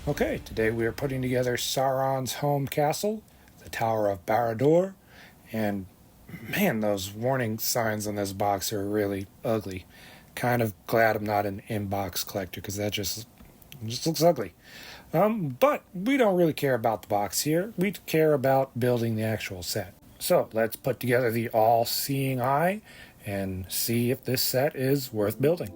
Okay, today we are putting together Sauron's home castle, the Tower of Barad-dur, and man, those warning signs on this box are really ugly. Kind of glad I'm not an inbox collector because that just looks ugly. But we don't really care about the box here. We care about building the actual set. So let's put together the all-seeing eye and see if this set is worth building.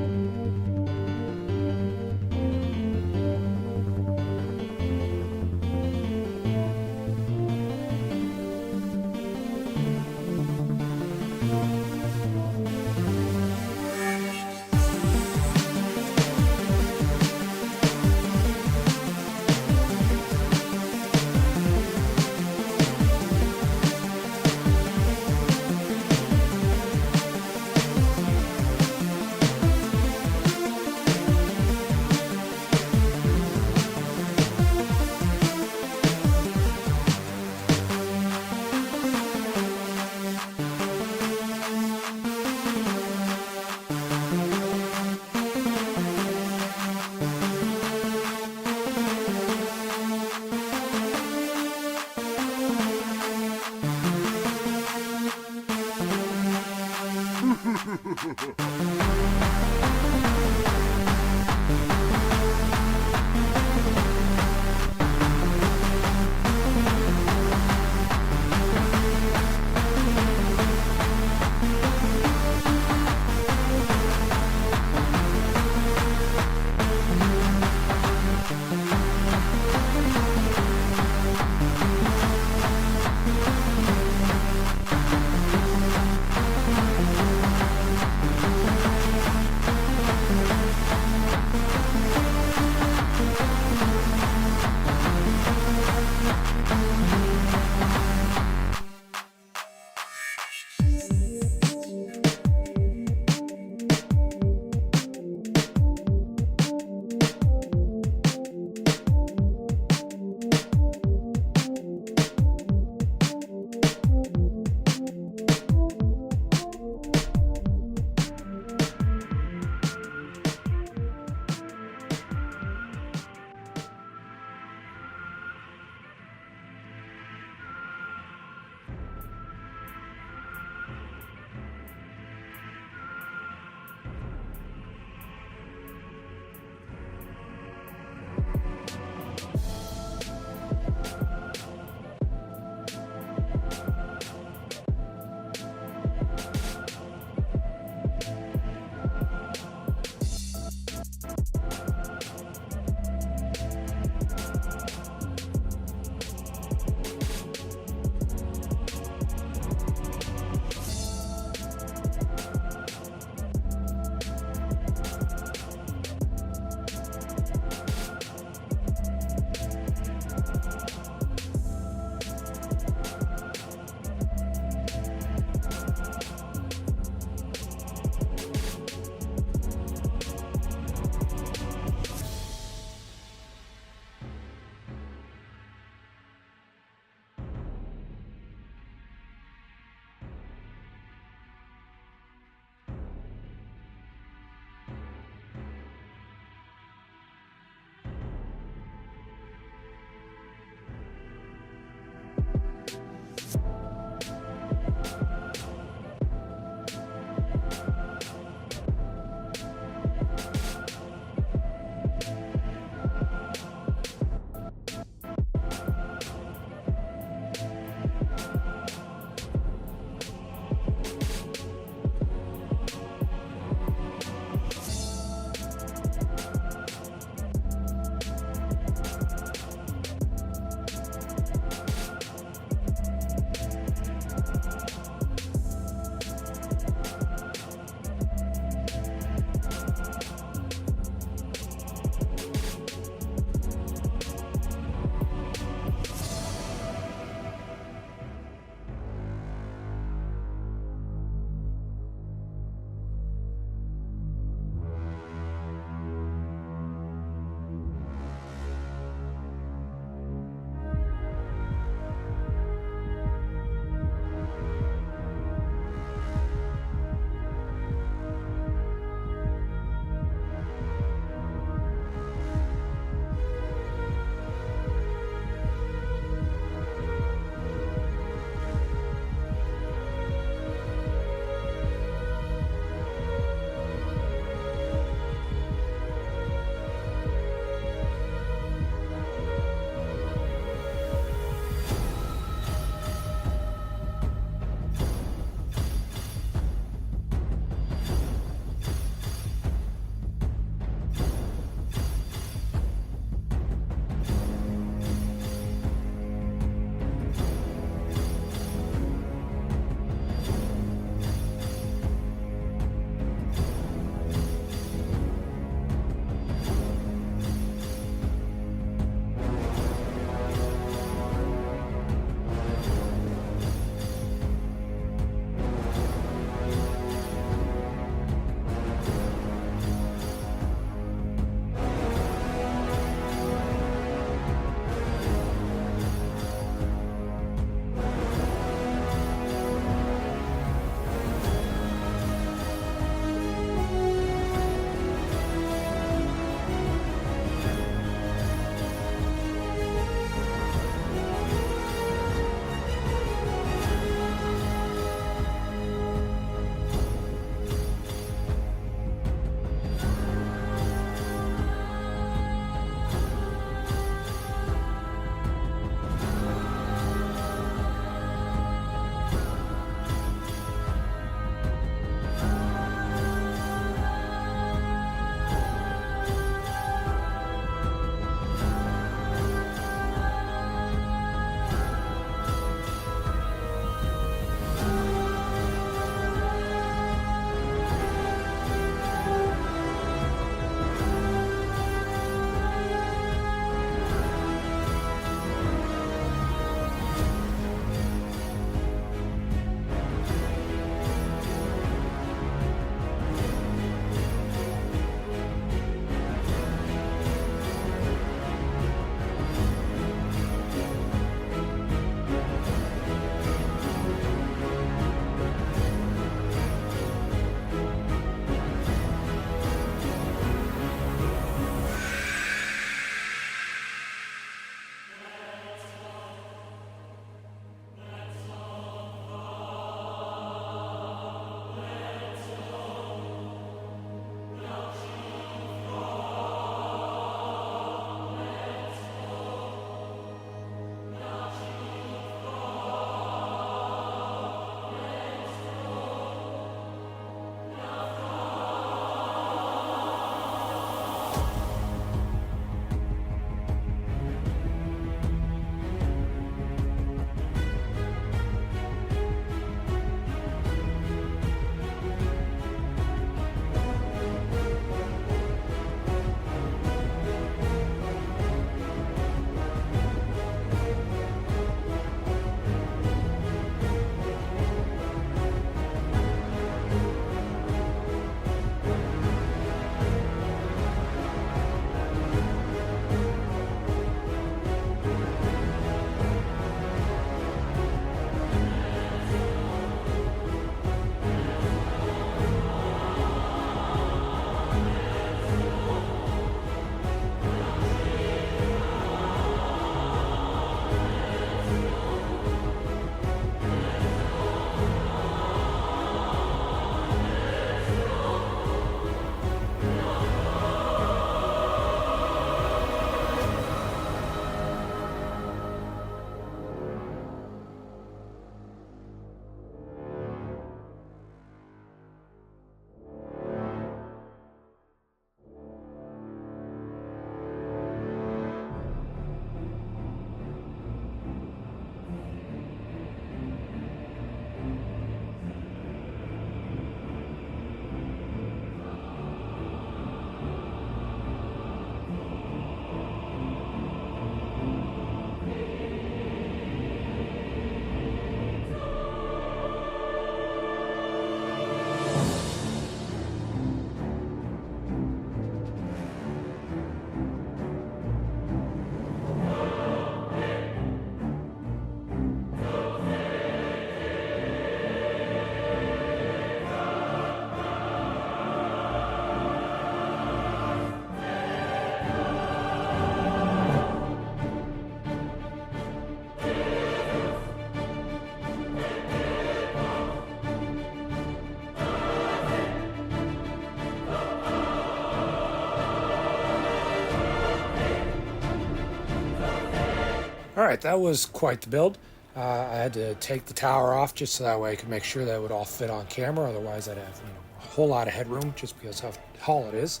Alright, that was quite the build. I had to take the tower off just so that way I could make sure that it would all fit on camera. Otherwise, I'd have a whole lot of headroom just because how tall it is.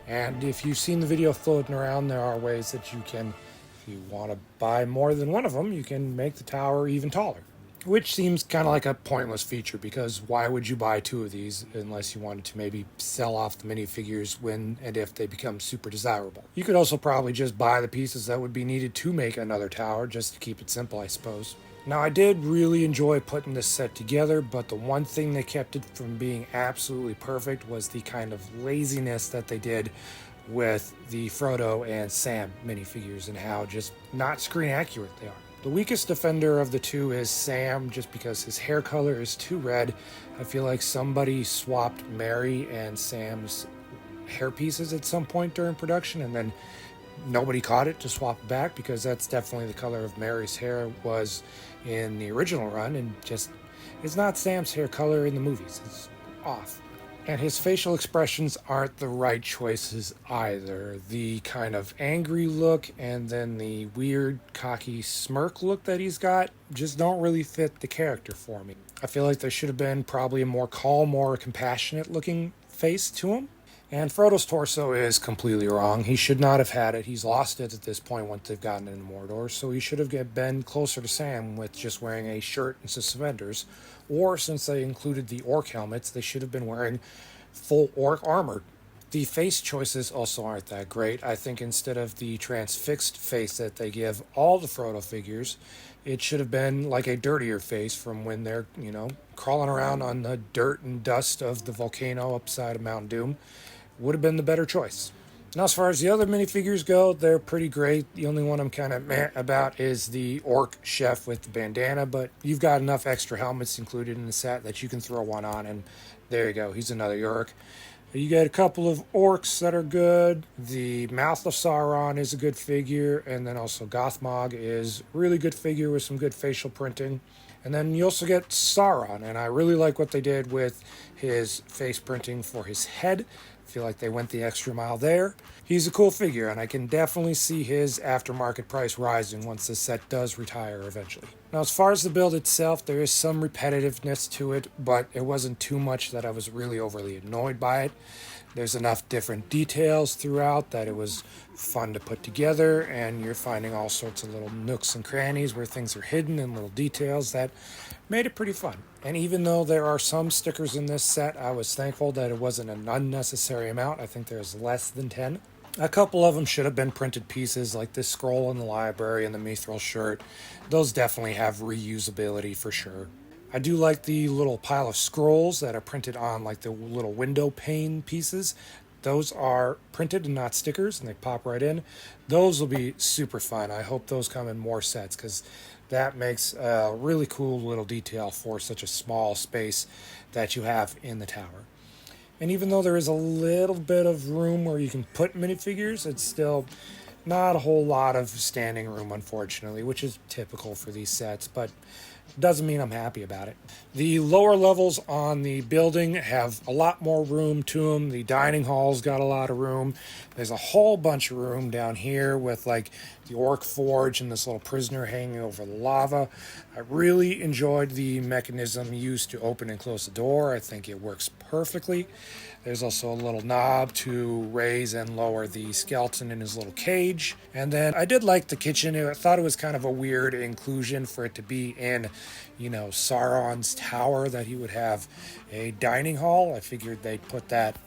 And if you've seen the video floating around, there are ways that you can, if you want to buy more than one of them, you can make the tower even taller. Which seems kind of like a pointless feature, because why would you buy two of these unless you wanted to maybe sell off the minifigures when and if they become super desirable? You could also probably just buy the pieces that would be needed to make another tower, just to keep it simple, I suppose. Now, I did really enjoy putting this set together, but the one thing that kept it from being absolutely perfect was the kind of laziness that they did with the Frodo and Sam minifigures and how just not screen accurate they are. The weakest defender of the two is Sam, just because his hair color is too red. I feel like somebody swapped Mary and Sam's hair pieces at some point during production, and then nobody caught it to swap it back, because that's definitely the color of Mary's hair was in the original run, and just it's not Sam's hair color in the movies. It's off. And his facial expressions aren't the right choices either. The kind of angry look and then the weird, cocky smirk look that he's got just don't really fit the character for me. I feel like there should have been probably a more calm, more compassionate looking face to him. And Frodo's torso is completely wrong. He should not have had it. He's lost it at this point once they've gotten into Mordor, so he should have been closer to Sam with just wearing a shirt and suspenders. Or, since they included the orc helmets, they should have been wearing full orc armor. The face choices also aren't that great. I think instead of the transfixed face that they give all the Frodo figures, it should have been like a dirtier face from when they're, crawling around on the dirt and dust of the volcano upside of Mount Doom. Would have been the better choice. Now, as far as the other minifigures go, they're pretty great. The only one I'm kind of meh about is the orc chef with the bandana, but you've got enough extra helmets included in the set that you can throw one on, and there you go. He's another orc. You get a couple of orcs that are good. The Mouth of Sauron is a good figure, and then also Gothmog is a really good figure with some good facial printing. And then you also get Sauron, and I really like what they did with his face printing for his head. I feel like they went the extra mile there. He's a cool figure, and I can definitely see his aftermarket price rising once this set does retire eventually. Now, as far as the build itself, there is some repetitiveness to it, but it wasn't too much that I was really overly annoyed by it. There's enough different details throughout that it was fun to put together, and you're finding all sorts of little nooks and crannies where things are hidden and little details that made it pretty fun. And even though there are some stickers in this set, I was thankful that it wasn't an unnecessary amount. I think there's less than 10. A couple of them should have been printed pieces, like this scroll in the library and the Mithril shirt. Those definitely have reusability for sure. I do like the little pile of scrolls that are printed on like the little window pane pieces. Those are printed and not stickers, and they pop right in. Those will be super fun. I hope those come in more sets, because that makes a really cool little detail for such a small space that you have in the tower. And even though there is a little bit of room where you can put minifigures, it's still not a whole lot of standing room, unfortunately, which is typical for these sets, but doesn't mean I'm happy about it. The lower levels on the building have a lot more room to them. The dining hall's got a lot of room. There's a whole bunch of room down here with like the orc forge and this little prisoner hanging over the lava. I really enjoyed the mechanism used to open and close the door. I think it works perfectly. There's also a little knob to raise and lower the skeleton in his little cage. And then I did like the kitchen. I thought it was kind of a weird inclusion for it to be in, Sauron's tower, that he would have a dining hall. I figured they'd put that,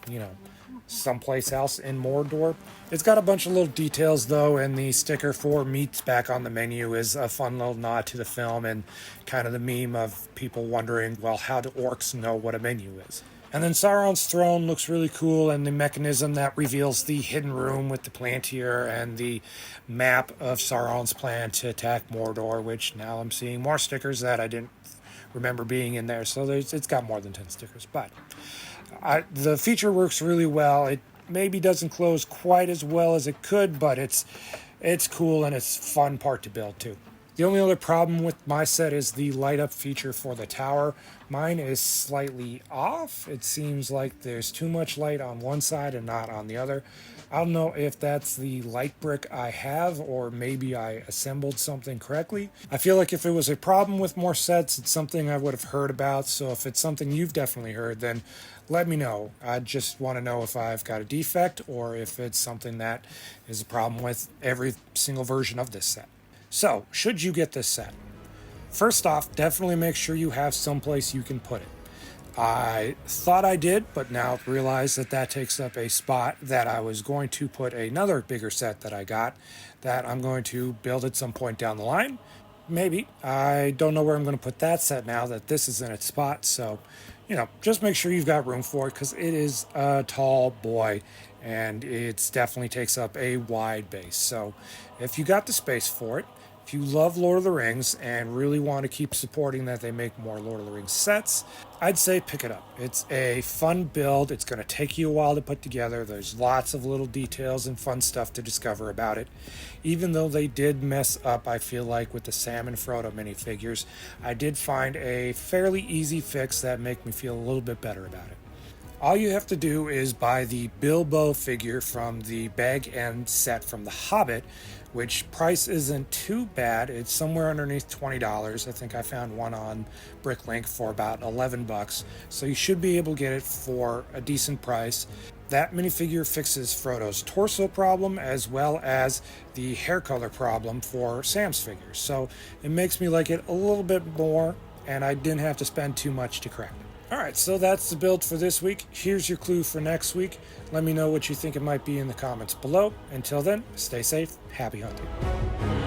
someplace else in Mordor. It's got a bunch of little details though, and the sticker for meats back on the menu is a fun little nod to the film and kind of the meme of people wondering, well, how do orcs know what a menu is? And then Sauron's throne looks really cool, and the mechanism that reveals the hidden room with the Palantir and the map of Sauron's plan to attack Mordor, which now I'm seeing more stickers that I didn't remember being in there. So it's got more than 10 stickers. But the feature works really well. It maybe doesn't close quite as well as it could, but it's cool and it's a fun part to build too. The only other problem with my set is the light up feature for the tower. Mine is slightly off. It seems like there's too much light on one side and not on the other. I don't know if that's the light brick I have, or maybe I assembled something correctly. I feel like if it was a problem with more sets, it's something I would have heard about. So if it's something you've definitely heard, then let me know. I just want to know if I've got a defect or if it's something that is a problem with every single version of this set. So, should you get this set? First off, definitely make sure you have someplace you can put it. I thought I did, but now realize that that takes up a spot that I was going to put another bigger set that I got that I'm going to build at some point down the line. Maybe. I don't know where I'm going to put that set now that this is in its spot. So, just make sure you've got room for it because it is a tall boy and it definitely takes up a wide base. So, if you got the space for it, if you love Lord of the Rings and really want to keep supporting that they make more Lord of the Rings sets, I'd say pick it up. It's a fun build. It's going to take you a while to put together. There's lots of little details and fun stuff to discover about it. Even though they did mess up, I feel like, with the Sam and Frodo minifigures, I did find a fairly easy fix that make me feel a little bit better about it. All you have to do is buy the Bilbo figure from the Bag End set from The Hobbit, which price isn't too bad. It's somewhere underneath $20. I think I found one on Bricklink for about $11, so you should be able to get it for a decent price. That minifigure fixes Frodo's torso problem as well as the hair color problem for Sam's figures, so it makes me like it a little bit more, and I didn't have to spend too much to correct it. Alright, so that's the build for this week. Here's your clue for next week. Let me know what you think it might be in the comments below. Until then, stay safe, happy hunting.